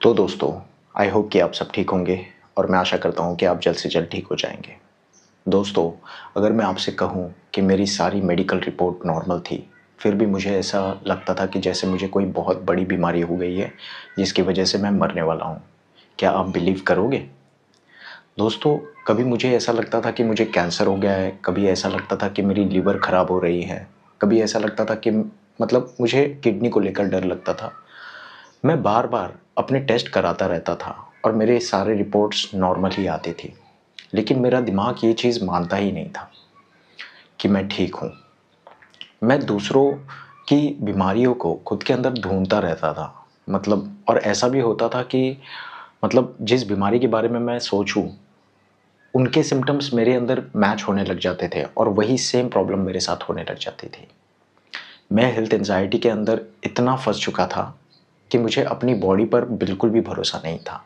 तो दोस्तों, I hope कि आप सब ठीक होंगे और मैं आशा करता हूँ कि आप जल्द से जल्द ठीक हो जाएंगे। दोस्तों, अगर मैं आपसे कहूँ कि मेरी सारी मेडिकल रिपोर्ट नॉर्मल थी, फिर भी मुझे ऐसा लगता था कि जैसे मुझे कोई बहुत बड़ी बीमारी हो गई है जिसकी वजह से मैं मरने वाला हूँ। क्या आप बिलीव करोगे? दोस्तों, कभी मुझे ऐसा लगता था कि मुझे कैंसर हो गया है, कभी ऐसा लगता था कि मेरी लिवर ख़राब हो रही है, कभी ऐसा लगता था कि मुझे किडनी को लेकर डर लगता था। मैं बार-बार अपने टेस्ट कराता रहता था और मेरे सारे रिपोर्ट्स नॉर्मल ही आती थी। लेकिन मेरा दिमाग ये चीज़ मानता ही नहीं था कि मैं ठीक हूँ। मैं दूसरों की बीमारियों को खुद के अंदर ढूँढता रहता था। और ऐसा भी होता था कि जिस बीमारी के बारे में मैं सोचूँ, उनके सिम्पटम्स मेरे अंदर मैच होने लग जाते थे और वही सेम प्रॉब्लम मेरे साथ होने लग जाती थी। मैं हेल्थ एंग्ज़ायटी के अंदर इतना फँस चुका था कि मुझे अपनी बॉडी पर बिल्कुल भी भरोसा नहीं था।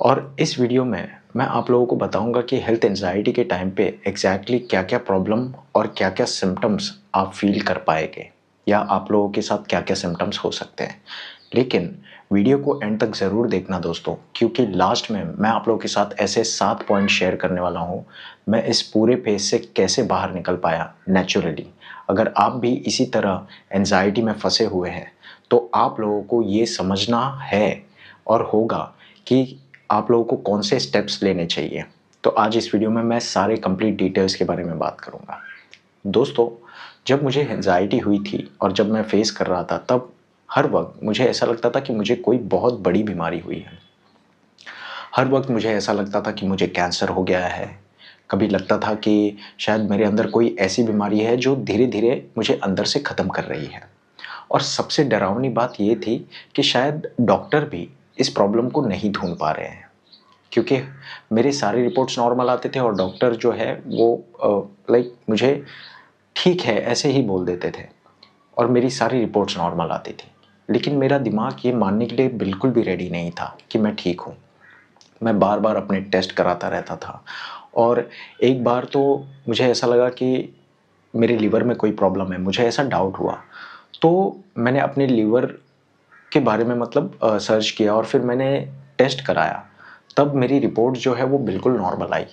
और इस वीडियो में मैं आप लोगों को बताऊंगा कि हेल्थ एंजाइटी के टाइम पे एग्जैक्टली क्या क्या प्रॉब्लम और क्या क्या सिम्टम्स आप फील कर पाएंगे या आप लोगों के साथ क्या क्या सिम्टम्स हो सकते हैं। लेकिन वीडियो को एंड तक ज़रूर देखना दोस्तों, क्योंकि लास्ट में मैं आप लोगों के साथ ऐसे 7 पॉइंट शेयर करने वाला हूँ मैं इस पूरे फेज से कैसे बाहर निकल पाया नेचुरली। अगर आप भी इसी तरह एंजाइटी में फंसे हुए हैं तो आप लोगों को ये समझना है और होगा कि आप लोगों को कौन से स्टेप्स लेने चाहिए। तो आज इस वीडियो में मैं सारे कंप्लीट डिटेल्स के बारे में बात करूंगा। दोस्तों, जब मुझे एंजाइटी हुई थी और जब मैं फेस कर रहा था, तब हर वक्त मुझे ऐसा लगता था कि मुझे कोई बहुत बड़ी बीमारी हुई है। हर वक्त मुझे ऐसा लगता था कि मुझे कैंसर हो गया है। कभी लगता था कि शायद मेरे अंदर कोई ऐसी बीमारी है जो धीरे धीरे मुझे अंदर से ख़त्म कर रही है। और सबसे डरावनी बात ये थी कि शायद डॉक्टर भी इस प्रॉब्लम को नहीं ढूंढ पा रहे हैं, क्योंकि मेरे सारे रिपोर्ट्स नॉर्मल आते थे और डॉक्टर जो है वो मुझे ठीक है ऐसे ही बोल देते थे और मेरी सारी रिपोर्ट्स नॉर्मल आती थी। लेकिन मेरा दिमाग ये मानने के लिए बिल्कुल भी रेडी नहीं था कि मैं ठीक हूँ। मैं बार बार अपने टेस्ट कराता रहता था और एक बार तो मुझे ऐसा लगा कि मेरे लीवर में कोई प्रॉब्लम है, मुझे ऐसा डाउट हुआ। तो मैंने अपने लीवर के बारे में सर्च किया और फिर मैंने टेस्ट कराया। तब मेरी रिपोर्ट जो है वो बिल्कुल नॉर्मल आई।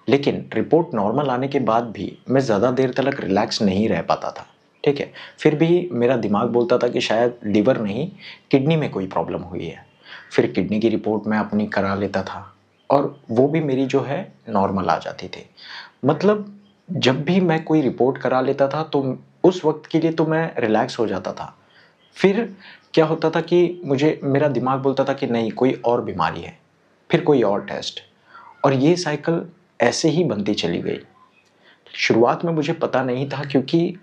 लेकिन रिपोर्ट नॉर्मल आने के बाद भी मैं ज़्यादा देर तक रिलैक्स नहीं रह पाता था। ठीक है, फिर भी मेरा दिमाग बोलता था कि शायद लिवर नहीं, किडनी में कोई प्रॉब्लम हुई है। फिर किडनी की रिपोर्ट मैं अपनी करा लेता था और वो भी मेरी जो है नॉर्मल आ जाती थी। मतलब जब भी मैं कोई रिपोर्ट करा लेता था तो उस वक्त के लिए तो मैं रिलैक्स हो जाता था। फिर क्या होता था कि मुझे मेरा दिमाग बोलता था कि नहीं, कोई और बीमारी है, फिर कोई और टेस्ट, और ये साइकिल ऐसे ही बनती चली गई। शुरुआत में मुझे पता नहीं था, क्योंकि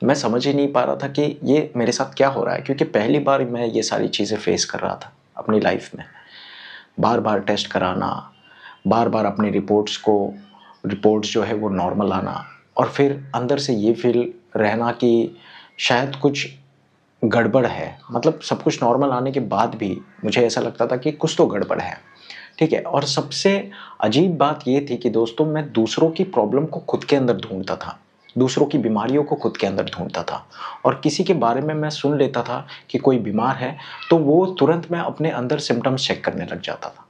मैं समझ ही नहीं पा रहा था कि ये मेरे साथ क्या हो रहा है, क्योंकि पहली बार मैं ये सारी चीज़ें फेस कर रहा था अपनी लाइफ में। बार बार टेस्ट कराना, बार बार अपनी रिपोर्ट्स जो है वो नॉर्मल आना, और फिर अंदर से ये फील रहना कि शायद कुछ गड़बड़ है। सब कुछ नॉर्मल आने के बाद भी मुझे ऐसा लगता था कि कुछ तो गड़बड़ है। ठीक है, और सबसे अजीब बात ये थी कि दोस्तों, मैं दूसरों की प्रॉब्लम को खुद के अंदर ढूंढता था, दूसरों की बीमारियों को खुद के अंदर ढूंढता था। और किसी के बारे में मैं सुन लेता था कि कोई बीमार है तो वो तुरंत मैं अपने अंदर सिम्टम्स चेक करने लग जाता था।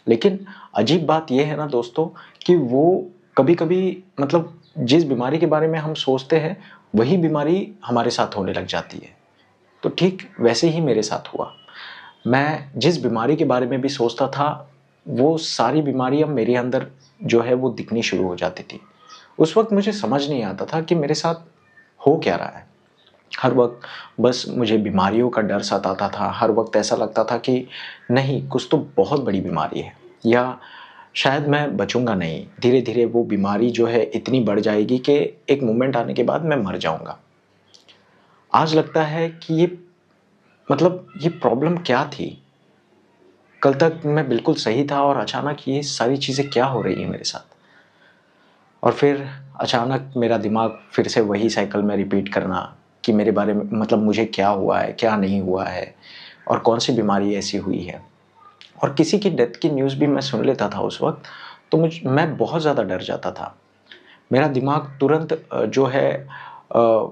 लेकिन अजीब बात यह है ना दोस्तों, कि वो कभी कभी जिस बीमारी के बारे में हम सोचते हैं वही बीमारी हमारे साथ होने लग जाती है। तो ठीक वैसे ही मेरे साथ हुआ। मैं जिस बीमारी के बारे में भी सोचता था, वो सारी बीमारियां मेरे अंदर जो है वो दिखनी शुरू हो जाती थी। उस वक्त मुझे समझ नहीं आता था कि मेरे साथ हो क्या रहा है। हर वक्त बस मुझे बीमारियों का डर सताता था। हर वक्त ऐसा लगता था कि नहीं, कुछ तो बहुत बड़ी बीमारी है, या शायद मैं बचूंगा नहीं। धीरे धीरे वो बीमारी जो है इतनी बढ़ जाएगी कि एक मोमेंट आने के बाद मैं मर जाऊंगा। आज लगता है कि ये प्रॉब्लम क्या थी। कल तक मैं बिल्कुल सही था और अचानक ये सारी चीज़ें क्या हो रही है मेरे साथ। और फिर अचानक मेरा दिमाग फिर से वही साइकिल में रिपीट करना कि मेरे बारे में मुझे क्या हुआ है, क्या नहीं हुआ है, और कौन सी बीमारी ऐसी हुई है। और किसी की डेथ की न्यूज़ भी मैं सुन लेता था उस वक्त, तो मैं बहुत ज़्यादा डर जाता था। मेरा दिमाग तुरंत जो है अ,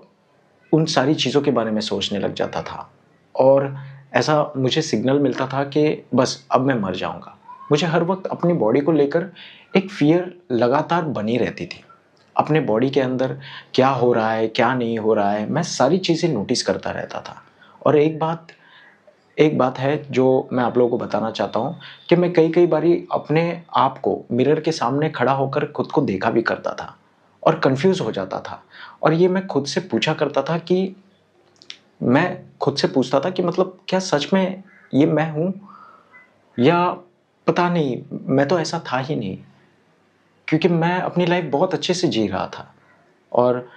उन सारी चीज़ों के बारे में सोचने लग जाता था। और ऐसा मुझे सिग्नल मिलता था कि बस अब मैं मर जाऊंगा। मुझे हर वक्त अपनी बॉडी को लेकर एक फियर लगातार बनी रहती थी। अपने बॉडी के अंदर क्या हो रहा है, क्या नहीं हो रहा है, मैं सारी चीज़ें नोटिस करता रहता था। और एक बात है जो मैं आप लोगों को बताना चाहता हूँ कि मैं कई कई बारी अपने आप को मिरर के सामने खड़ा होकर खुद को देखा भी करता था और कंफ्यूज हो जाता था। और ये मैं खुद से पूछा करता था कि मैं खुद से पूछता था कि मतलब क्या सच में ये मैं हूँ, या पता नहीं, मैं तो ऐसा था ही नहीं। क्योंकि मैं अपनी लाइफ बहुत अच्छे से जी रहा था और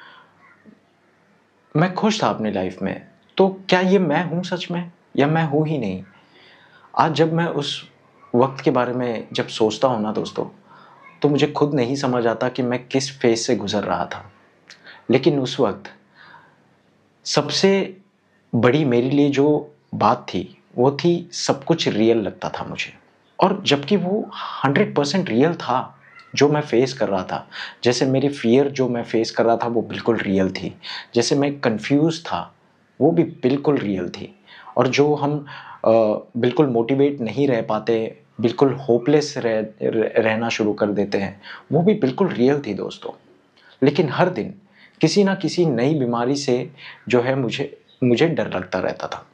मैं खुश था अपनी लाइफ में। तो क्या ये मैं हूँ सच में, या मैं हूँ ही नहीं? आज जब मैं उस वक्त के बारे में जब सोचता हूँ ना दोस्तों, तो मुझे खुद नहीं समझ आता कि मैं किस फेज से गुजर रहा था। लेकिन उस वक्त सबसे बड़ी मेरे लिए जो बात थी, वो थी सब कुछ रियल लगता था मुझे। और जबकि वो 100% रियल था जो मैं फेस कर रहा था। जैसे मेरी फियर जो मैं फेस कर रहा था वो बिल्कुल रियल थी। जैसे मैं कंफ्यूज था वो भी बिल्कुल रियल थी। और जो हम बिल्कुल मोटिवेट नहीं रह पाते, बिल्कुल होपलेस रहना शुरू कर देते हैं, वो भी बिल्कुल रियल थी दोस्तों। लेकिन हर दिन किसी ना किसी नई बीमारी से जो है मुझे मुझे डर लगता रहता था।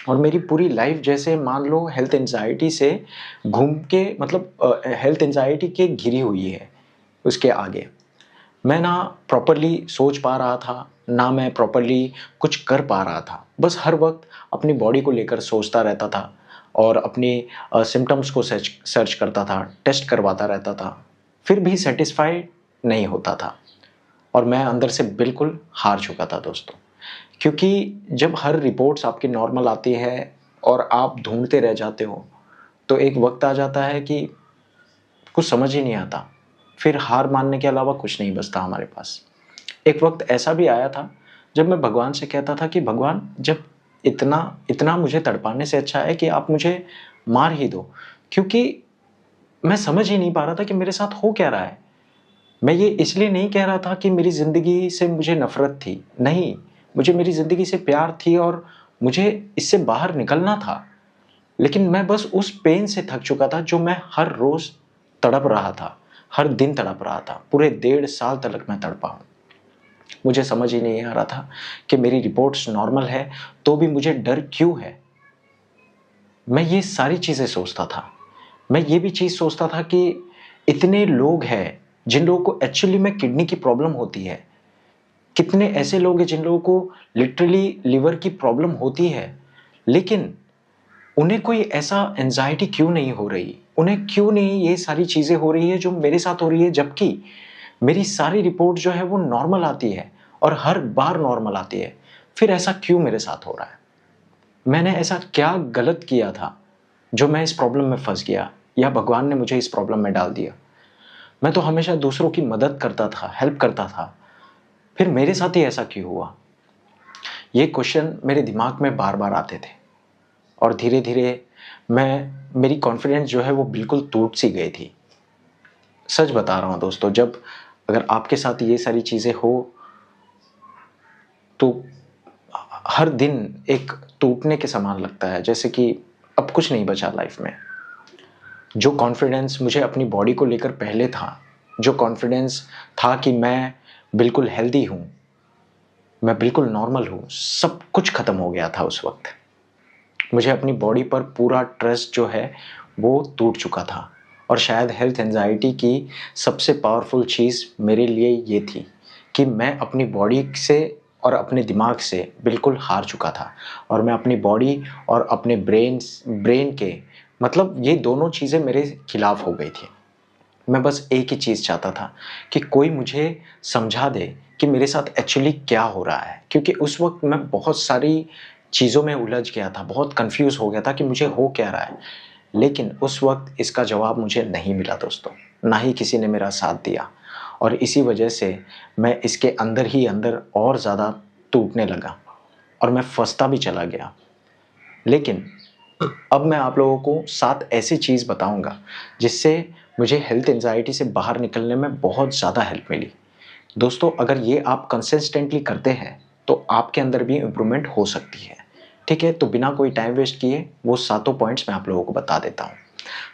और मेरी पूरी लाइफ जैसे मान लो हेल्थ एंजाइटी से घूम के, मतलब हेल्थ एंजाइटी के घिरी हुई है। उसके आगे मैं ना प्रॉपरली सोच पा रहा था, ना मैं प्रॉपरली कुछ कर पा रहा था। बस हर वक्त अपनी बॉडी को लेकर सोचता रहता था और अपनी सिम्टम्स को सर्च सर्च करता था, टेस्ट करवाता रहता था। फिर भी सेटिस्फाइड नहीं होता था और मैं अंदर से बिल्कुल हार चुका था दोस्तों। क्योंकि जब हर रिपोर्ट्स आपकी नॉर्मल आती है और आप ढूंढते रह जाते हो, तो एक वक्त आ जाता है कि कुछ समझ ही नहीं आता। फिर हार मानने के अलावा कुछ नहीं बचता हमारे पास। एक वक्त ऐसा भी आया था जब मैं भगवान से कहता था कि भगवान, जब इतना इतना मुझे तड़पाने से अच्छा है कि आप मुझे मार ही दो। क्योंकि मैं समझ ही नहीं पा रहा था कि मेरे साथ हो क्या रहा है। मैं ये इसलिए नहीं कह रहा था कि मेरी ज़िंदगी से मुझे नफ़रत थी, नहीं, मुझे मेरी ज़िंदगी से प्यार थी और मुझे इससे बाहर निकलना था। लेकिन मैं बस उस पेन से थक चुका था जो मैं हर रोज़ तड़प रहा था, हर दिन तड़प रहा था। पूरे 1.5 साल तक मैं तड़पा हूँ। मुझे समझ ही नहीं आ रहा था कि मेरी रिपोर्ट्स नॉर्मल है, तो भी मुझे डर क्यों है? मैं ये सारी चीज़ें सोचता था। मैं ये भी चीज़ सोचता था कि इतने लोग हैं जिन लोगों को एक्चुअली में किडनी की प्रॉब्लम होती है। कितने ऐसे लोग हैं जिन लोगों को लिटरली लिवर की प्रॉब्लम होती है, लेकिन उन्हें कोई ऐसा एंजाइटी क्यों नहीं हो रही? उन्हें क्यों नहीं ये सारी चीज़ें हो रही है जो मेरे साथ हो रही है, जबकि मेरी सारी रिपोर्ट जो है वो नॉर्मल आती है और हर बार नॉर्मल आती है। फिर ऐसा क्यों मेरे साथ हो रहा है? मैंने ऐसा क्या गलत किया था जो मैं इस प्रॉब्लम में फँस गया, या भगवान ने मुझे इस प्रॉब्लम में डाल दिया? मैं तो हमेशा दूसरों की मदद करता था, हेल्प करता था। फिर मेरे साथ ही ऐसा क्यों हुआ? ये क्वेश्चन मेरे दिमाग में बार-बार आते थे और धीरे-धीरे मेरी कॉन्फिडेंस जो है वो बिल्कुल टूट सी गई थी। सच बता रहा हूँ दोस्तों, जब अगर आपके साथ ये सारी चीज़ें हो, तो हर दिन एक टूटने के समान लगता है, जैसे कि अब कुछ नहीं बचा लाइफ में। जो कॉन्फिडेंस मुझे अपनी बॉडी को लेकर पहले था, जो कॉन्फिडेंस था कि मैं बिल्कुल हेल्दी हूँ, मैं बिल्कुल नॉर्मल हूँ, सब कुछ ख़त्म हो गया था उस वक़्त। मुझे अपनी बॉडी पर पूरा ट्रस्ट जो है वो टूट चुका था। और शायद हेल्थ एंजाइटी की सबसे पावरफुल चीज़ मेरे लिए ये थी कि मैं अपनी बॉडी से और अपने दिमाग से बिल्कुल हार चुका था। और मैं अपनी बॉडी और अपने ब्रेन के, मतलब ये दोनों चीज़ें मेरे खिलाफ हो गई थी। मैं बस एक ही चीज़ चाहता था कि कोई मुझे समझा दे कि मेरे साथ एक्चुअली क्या हो रहा है। क्योंकि उस वक़्त मैं बहुत सारी चीज़ों में उलझ गया था, बहुत कन्फ्यूज़ हो गया था कि मुझे हो क्या रहा है। लेकिन उस वक़्त इसका जवाब मुझे नहीं मिला दोस्तों, ना ही किसी ने मेरा साथ दिया। और इसी वजह से मैं इसके अंदर ही अंदर और ज़्यादा टूटने लगा और मैं फँसता भी चला गया। लेकिन अब मैं आप लोगों को 7 ऐसी चीज़ बताऊँगा जिससे मुझे हेल्थ एंजाइटी से बाहर निकलने में बहुत ज़्यादा हेल्प मिली। दोस्तों, अगर ये आप कंसिस्टेंटली करते हैं तो आपके अंदर भी इम्प्रूवमेंट हो सकती है। ठीक है, तो बिना कोई टाइम वेस्ट किए वो सातों पॉइंट्स मैं आप लोगों को बता देता हूँ।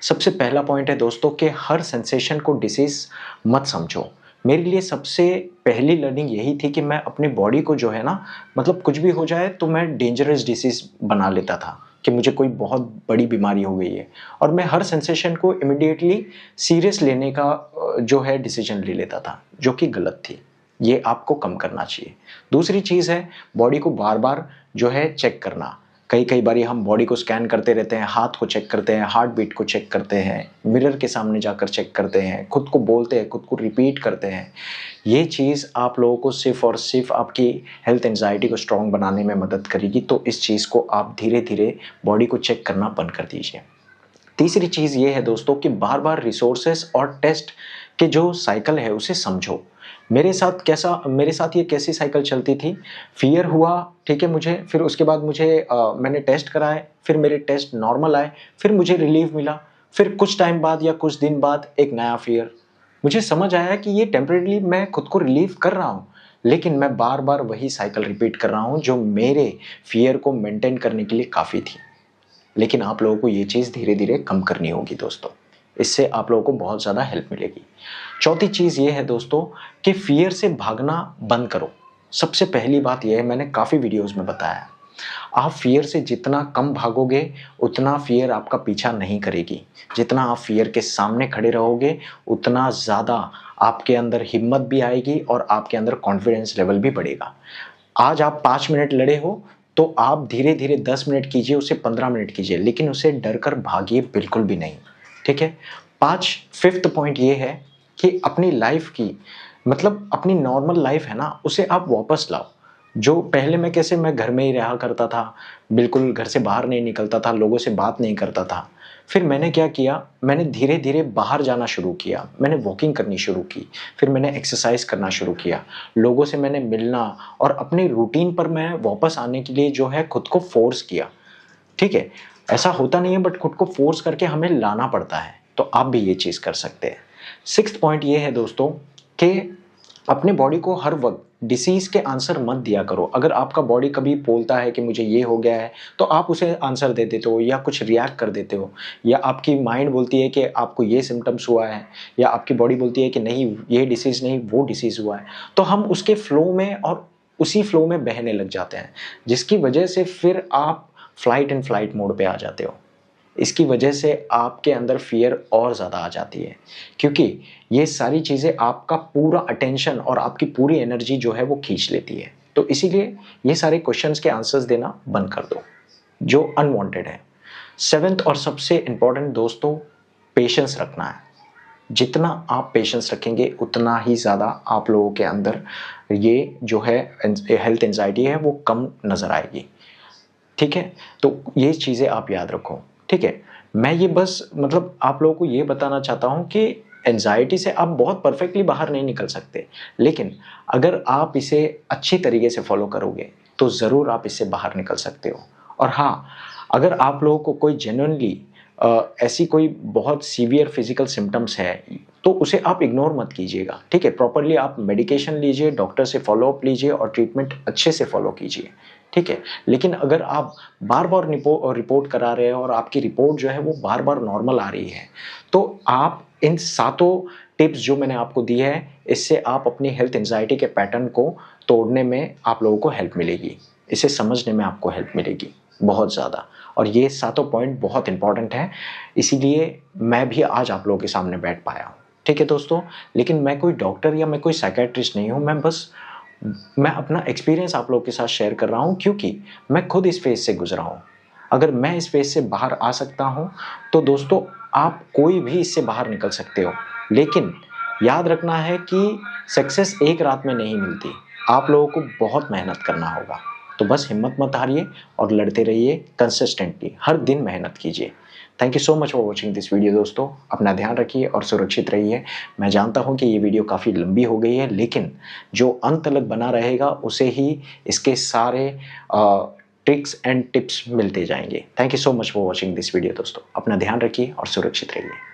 सबसे पहला पॉइंट है दोस्तों कि हर सेंसेशन को डिसीज मत समझो। मेरे लिए सबसे पहली लर्निंग यही थी कि मैं अपनी बॉडी को जो है ना, मतलब कुछ भी हो जाए तो मैं डेंजरस डिसीज बना लेता था कि मुझे कोई बहुत बड़ी बीमारी हो गई है, और मैं हर सेंसेशन को इमिडिएटली सीरियस लेने का जो है डिसीजन ले लेता था, जो कि गलत थी। ये आपको कम करना चाहिए। दूसरी चीज़ है बॉडी को बार बार जो है चेक करना। कई कई बारी हम बॉडी को स्कैन करते रहते हैं, हाथ को चेक करते हैं, हार्ट बीट को चेक करते हैं, मिरर के सामने जाकर चेक करते हैं, खुद को बोलते हैं, खुद को रिपीट करते हैं। ये चीज़ आप लोगों को सिर्फ और सिर्फ आपकी हेल्थ एंजाइटी को स्ट्रॉन्ग बनाने में मदद करेगी। तो इस चीज़ को आप धीरे धीरे बॉडी को चेक करना बंद कर दीजिए। तीसरी चीज़ ये है दोस्तों कि बार बार रिसोर्सेस और टेस्ट के जो साइकिल है उसे समझो। मेरे साथ ये कैसी साइकिल चलती थी, फियर हुआ, ठीक है मुझे, फिर उसके बाद मैंने टेस्ट कराए, फिर मेरे टेस्ट नॉर्मल आए, फिर मुझे रिलीफ मिला, फिर कुछ टाइम बाद या कुछ दिन बाद एक नया फियर। मुझे समझ आया कि ये टेम्परेरी मैं खुद को रिलीव कर रहा हूँ, लेकिन मैं बार बार वही साइकिल रिपीट कर रहा हूँ जो मेरे फियर को मेंटेन करने के लिए काफ़ी थी। लेकिन आप लोगों को ये चीज़ धीरे धीरे कम करनी होगी दोस्तों, इससे आप लोगों को बहुत ज़्यादा हेल्प मिलेगी। चौथी चीज़ ये है दोस्तों कि फियर से भागना बंद करो। सबसे पहली बात यह है, मैंने काफ़ी वीडियोस में बताया, आप फियर से जितना कम भागोगे उतना फियर आपका पीछा नहीं करेगी। जितना आप फियर के सामने खड़े रहोगे उतना ज़्यादा आपके अंदर हिम्मत भी आएगी और आपके अंदर कॉन्फिडेंस लेवल भी बढ़ेगा। आज आप 5 मिनट लड़े हो तो आप धीरे धीरे 10 मिनट कीजिए, उसे 15 मिनट कीजिए, लेकिन उसे डर कर भागिए बिल्कुल भी नहीं। ठीक है। फिफ्थ पॉइंट ये है कि अपनी लाइफ की, मतलब अपनी नॉर्मल लाइफ है ना, उसे आप वापस लाओ। जो पहले मैं घर में ही रहा करता था, बिल्कुल घर से बाहर नहीं निकलता था, लोगों से बात नहीं करता था। फिर मैंने क्या किया, मैंने धीरे धीरे बाहर जाना शुरू किया, मैंने वॉकिंग करनी शुरू की, फिर मैंने एक्सरसाइज करना शुरू किया, लोगों से मैंने मिलना और अपने रूटीन पर मैं वापस आने के लिए जो है खुद को फोर्स किया। ठीक है, ऐसा होता नहीं है बट खुद को फोर्स करके हमें लाना पड़ता है, तो आप भी ये चीज़ कर सकते हैं। सिक्स्थ पॉइंट ये है दोस्तों कि अपने बॉडी को हर वक्त डिसीज के आंसर मत दिया करो। अगर आपका बॉडी कभी बोलता है कि मुझे ये हो गया है तो आप उसे आंसर दे देते हो या कुछ रिएक्ट कर देते हो, या आपकी माइंड बोलती है कि आपको ये सिम्टम्स हुआ है, या आपकी बॉडी बोलती है कि नहीं ये डिसीज़ नहीं वो डिसीज़ हुआ है, तो हम उसके फ्लो में और उसी फ्लो में बहने लग जाते हैं, जिसकी वजह से फिर आप फ्लाइट एंड फ्लाइट मोड पे आ जाते हो। इसकी वजह से आपके अंदर फियर और ज़्यादा आ जाती है, क्योंकि ये सारी चीज़ें आपका पूरा अटेंशन और आपकी पूरी एनर्जी जो है वो खींच लेती है। तो इसीलिए ये सारे क्वेश्चंस के आंसर्स देना बंद कर दो जो अनवांटेड है। सेवेंथ और सबसे इम्पॉर्टेंट दोस्तों, पेशेंस रखना है। जितना आप पेशेंस रखेंगे उतना ही ज़्यादा आप लोगों के अंदर ये जो है हेल्थ एंजाइटी है वो कम नज़र आएगी। ठीक है, तो ये चीज़ें आप याद रखो। ठीक है, मैं ये बस मतलब आप लोगों को ये बताना चाहता हूँ कि एंजाइटी से आप बहुत परफेक्टली बाहर नहीं निकल सकते, लेकिन अगर आप इसे अच्छी तरीके से फॉलो करोगे तो ज़रूर आप इससे बाहर निकल सकते हो। और हाँ, अगर आप लोगों को कोई जेन्युइनली ऐसी कोई बहुत सीवियर फिजिकल सिम्टम्स है तो उसे आप इग्नोर मत कीजिएगा। ठीक है, प्रॉपरली आप मेडिकेशन लीजिए, डॉक्टर से फॉलोअप लीजिए और ट्रीटमेंट अच्छे से फॉलो कीजिए। ठीक है, लेकिन अगर आप बार बार रिपोर्ट करा रहे हैं और आपकी रिपोर्ट जो है वो बार बार नॉर्मल आ रही है, तो आप इन सातों टिप्स जो मैंने आपको दी है, इससे आप अपनी हेल्थ एंजाइटी के पैटर्न को तोड़ने में आप लोगों को हेल्प मिलेगी, इसे समझने में आपको हेल्प मिलेगी बहुत ज़्यादा। और ये सातों पॉइंट बहुत इंपॉर्टेंट है, इसीलिए मैं भी आज आप लोगों के सामने बैठ पाया हूँ। ठीक है दोस्तों, लेकिन मैं कोई डॉक्टर या मैं कोई साइकेट्रिस्ट नहीं हूँ, मैं अपना एक्सपीरियंस आप लोगों के साथ शेयर कर रहा हूँ, क्योंकि मैं खुद इस फेज से गुजरा हूँ। अगर मैं इस फेज से बाहर आ सकता हूँ तो दोस्तों आप कोई भी इससे बाहर निकल सकते हो। लेकिन याद रखना है कि सक्सेस एक रात में नहीं मिलती, आप लोगों को बहुत मेहनत करना होगा। तो बस हिम्मत मत हारिए और लड़ते रहिए कंसिस्टेंटली, हर दिन मेहनत कीजिए। Thank you so much for watching this video दोस्तों। अपना ध्यान रखिए और सुरक्षित रहिए। मैं जानता हूँ कि ये वीडियो काफ़ी लंबी हो गई है, लेकिन जो अंत तक बना रहेगा उसे ही इसके सारे ट्रिक्स एंड टिप्स मिलते जाएंगे। Thank you so much for watching this video दोस्तों। अपना ध्यान रखिए और सुरक्षित रहिए।